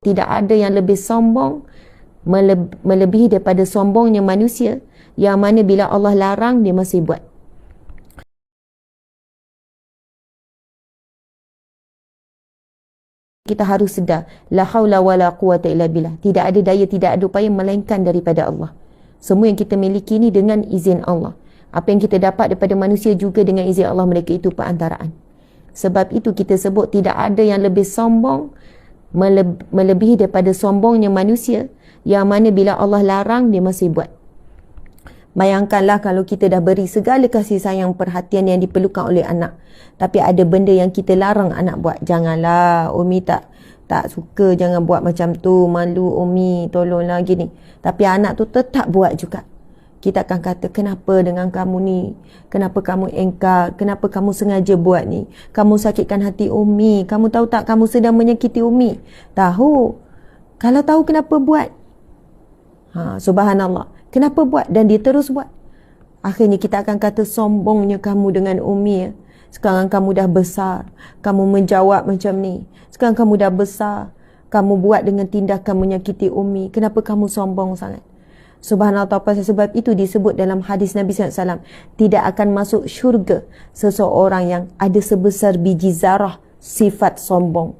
Tidak ada yang lebih sombong melebihi daripada sombongnya manusia yang mana bila Allah larang dia masih buat. Kita harus sedar, la haula wala quwata illa billah. Tidak ada daya, tidak ada upaya melainkan daripada Allah. Semua yang kita miliki ni dengan izin Allah. Apa yang kita dapat daripada manusia juga dengan izin Allah, mereka itu perantaraan. Sebab itu kita sebut tidak ada yang lebih sombong melebihi daripada sombongnya manusia yang mana bila Allah larang dia masih buat. Bayangkanlah kalau kita dah beri segala kasih sayang perhatian yang diperlukan oleh anak, tapi ada benda yang kita larang anak buat. Janganlah Umi, tak suka, jangan buat macam tu, malu Umi, tolonglah gini. Tapi anak tu tetap buat juga. Kita akan kata, kenapa dengan kamu ni? Kenapa kamu engkar? Kenapa kamu sengaja buat ni? Kamu sakitkan hati Umi. Kamu tahu tak kamu sedang menyakiti Umi? Tahu. Kalau tahu kenapa buat? Subhanallah. Kenapa buat? Dan dia terus buat. Akhirnya kita akan kata, sombongnya kamu dengan Umi ya. Sekarang kamu dah besar. Kamu menjawab macam ni. Sekarang kamu dah besar. Kamu buat dengan tindakan menyakiti Umi. Kenapa kamu sombong sangat? Subhanallah, sebab itu disebut dalam hadis Nabi SAW, tidak akan masuk syurga seseorang yang ada sebesar biji zarah sifat sombong.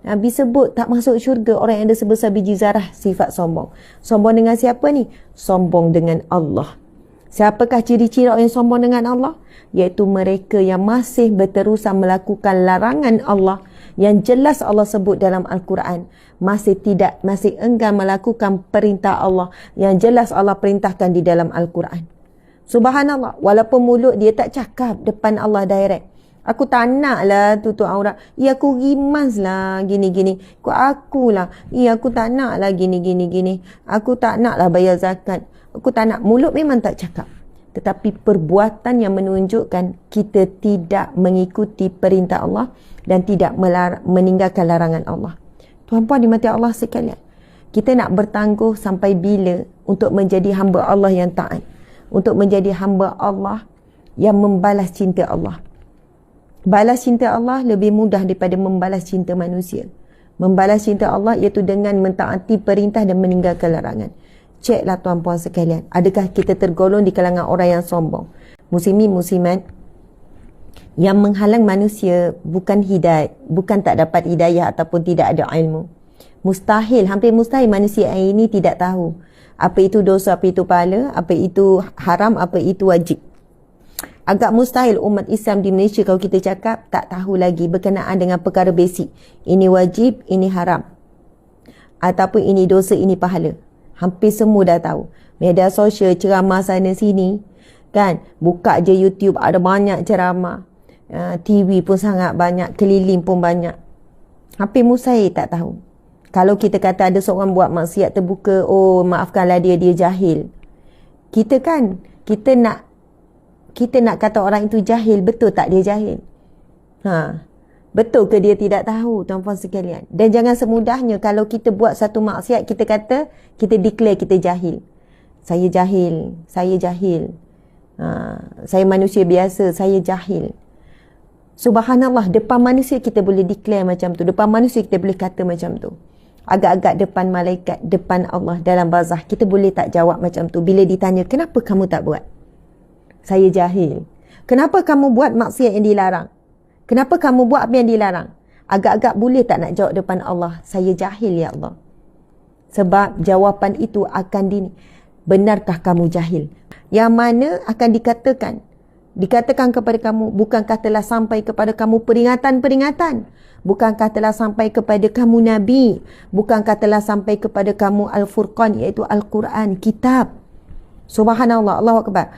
Nabi sebut tak masuk syurga orang yang ada sebesar biji zarah sifat sombong. Sombong dengan siapa ni? Sombong dengan Allah. Siapakah ciri-ciri orang yang sombong dengan Allah? Iaitu mereka yang masih berterusan melakukan larangan Allah yang jelas Allah sebut dalam Al-Quran, masih enggan melakukan perintah Allah yang jelas Allah perintahkan di dalam Al-Quran. Subhanallah, walaupun mulut dia tak cakap depan Allah direct. Aku tak nak lah tutup aurat. Ya aku rimas lah gini-gini. Aku lah. Ya aku tak nak lah gini-gini. Aku tak nak lah bayar zakat. Aku tak nak. Mulut memang tak cakap. Tetapi perbuatan yang menunjukkan kita tidak mengikuti perintah Allah dan tidak meninggalkan larangan Allah. Tuan-puan dimati Allah sekalian, kita nak bertangguh sampai bila untuk menjadi hamba Allah yang taat, untuk menjadi hamba Allah yang membalas cinta Allah. Balas cinta Allah lebih mudah daripada membalas cinta manusia. Membalas cinta Allah iaitu dengan mentaati perintah dan meninggalkan larangan. Ceklah tuan-puan sekalian, adakah kita tergolong di kalangan orang yang sombong? Muslimin muslimat, yang menghalang manusia bukan hidayah, bukan tak dapat hidayah ataupun tidak ada ilmu. Mustahil, hampir mustahil manusia ini tidak tahu apa itu dosa, apa itu pahala, apa itu haram, apa itu wajib. Agak mustahil umat Islam di Malaysia kalau kita cakap tak tahu lagi berkenaan dengan perkara basic. Ini wajib, ini haram. Ataupun ini dosa, ini pahala. Hampir semua dah tahu. Media sosial, ceramah sana sini. Kan? Buka je YouTube, ada banyak ceramah. TV pun sangat banyak. Keliling pun banyak. Hampir mustahil tak tahu. Kalau kita kata ada seorang buat maksiat terbuka, oh maafkanlah dia jahil. Kita nak kata orang itu jahil. Betul tak dia jahil? Betul ke dia tidak tahu, tuan-puan sekalian? Dan jangan semudahnya kalau kita buat satu maksiat, kita kata, kita declare kita jahil. Saya jahil. Saya manusia biasa, saya jahil. Subhanallah, depan manusia kita boleh declare macam tu. Depan manusia kita boleh kata macam tu. Agak-agak depan malaikat, depan Allah, dalam barzah, kita boleh tak jawab macam tu. Bila ditanya, kenapa kamu tak buat? Saya jahil. Kenapa kamu buat maksiat yang dilarang? Kenapa kamu buat apa yang dilarang? Agak-agak boleh tak nak jawab depan Allah? Saya jahil ya Allah. Sebab jawapan itu akan benarkah kamu jahil? Yang mana akan dikatakan kepada kamu, bukankah telah sampai kepada kamu peringatan-peringatan? Bukankah telah sampai kepada kamu Nabi? Bukankah telah sampai kepada kamu Al-Furqan, iaitu Al-Quran, kitab? Subhanallah, Allahu Akbar.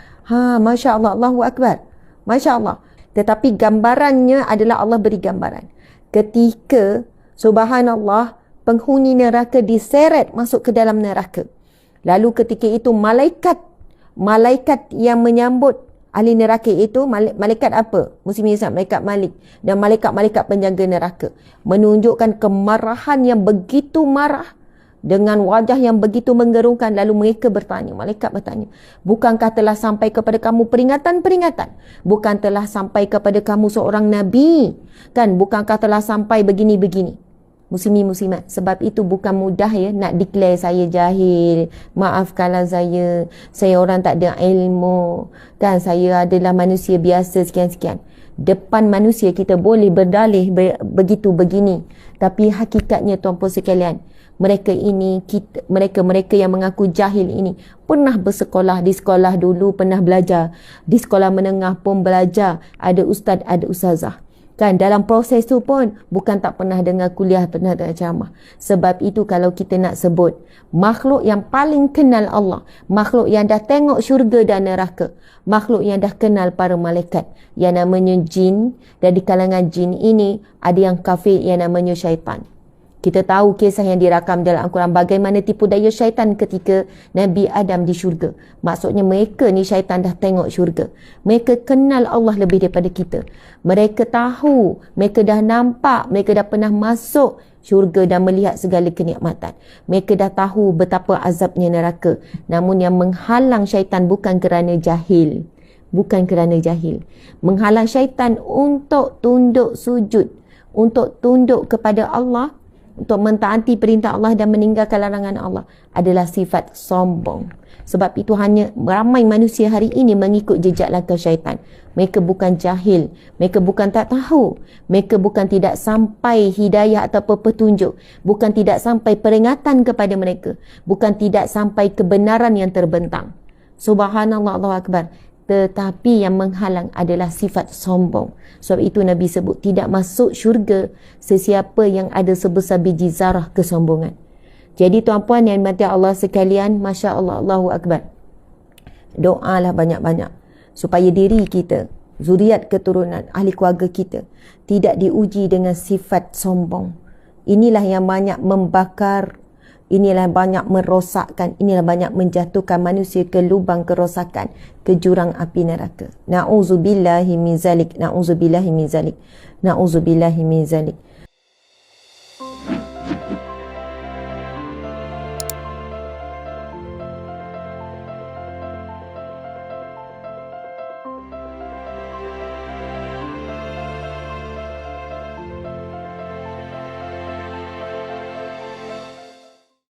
Masya Allah, Allahu Akbar. Masya Allah. Tetapi gambarannya adalah Allah beri gambaran. Ketika, subhanallah, penghuni neraka diseret masuk ke dalam neraka. Lalu ketika itu malaikat yang menyambut ahli neraka itu, malaikat apa? Muslimin Islam, malaikat Malik. Dan malaikat-malaikat penjaga neraka. Menunjukkan kemarahan yang begitu marah. Dengan wajah yang begitu menggerungkan. Lalu mereka bertanya, malaikat bertanya, bukankah telah sampai kepada kamu peringatan-peringatan? Bukan telah sampai kepada kamu seorang Nabi? Kan, bukankah telah sampai begini-begini? Muslimin-muslimat, sebab itu bukan mudah ya nak declare saya jahil, maaf kalau saya orang tak ada ilmu, kan, saya adalah manusia biasa sekian-sekian. Depan manusia kita boleh berdalih begitu begini, tapi hakikatnya tuan-puan sekalian, mereka yang mengaku jahil ini pernah bersekolah di sekolah dulu, pernah belajar di sekolah menengah pun belajar, ada ustaz, ada ustazah. Kan, dalam proses tu pun bukan tak pernah dengar kuliah, pernah dengar ceramah. Sebab itu kalau kita nak sebut makhluk yang paling kenal Allah, makhluk yang dah tengok syurga dan neraka, makhluk yang dah kenal para malaikat, yang namanya jin, dan di kalangan jin ini ada yang kafir yang namanya syaitan. Kita tahu kisah yang dirakam dalam Al-Quran bagaimana tipu daya syaitan ketika Nabi Adam di syurga. Maksudnya mereka ni syaitan dah tengok syurga. Mereka kenal Allah lebih daripada kita. Mereka tahu, mereka dah nampak, mereka dah pernah masuk syurga dan melihat segala kenikmatan. Mereka dah tahu betapa azabnya neraka. Namun yang menghalang syaitan bukan kerana jahil. Bukan kerana jahil. Menghalang syaitan untuk tunduk sujud, untuk tunduk kepada Allah, untuk mentaati perintah Allah dan meninggalkan larangan Allah adalah sifat sombong. Sebab itu hanya ramai manusia hari ini mengikut jejak langkah syaitan. Mereka bukan jahil, mereka bukan tak tahu, mereka bukan tidak sampai hidayah atau petunjuk, bukan tidak sampai peringatan kepada mereka, bukan tidak sampai kebenaran yang terbentang. Subhanallah, Allahu Akbar. Tetapi yang menghalang adalah sifat sombong. Sebab itu Nabi sebut tidak masuk syurga sesiapa yang ada sebesar biji zarah kesombongan. Jadi tuan-puan yang dimati Allah sekalian, Masya Allah, Allahu Akbar, doalah banyak-banyak supaya diri kita, zuriat keturunan, ahli keluarga kita tidak diuji dengan sifat sombong. Inilah yang banyak membakar, inilah banyak merosakkan, inilah banyak menjatuhkan manusia ke lubang kerosakan, ke jurang api neraka. Na'udzubillahi min zalik, na'udzubillahi min zalik, na'udzubillahi min zalik.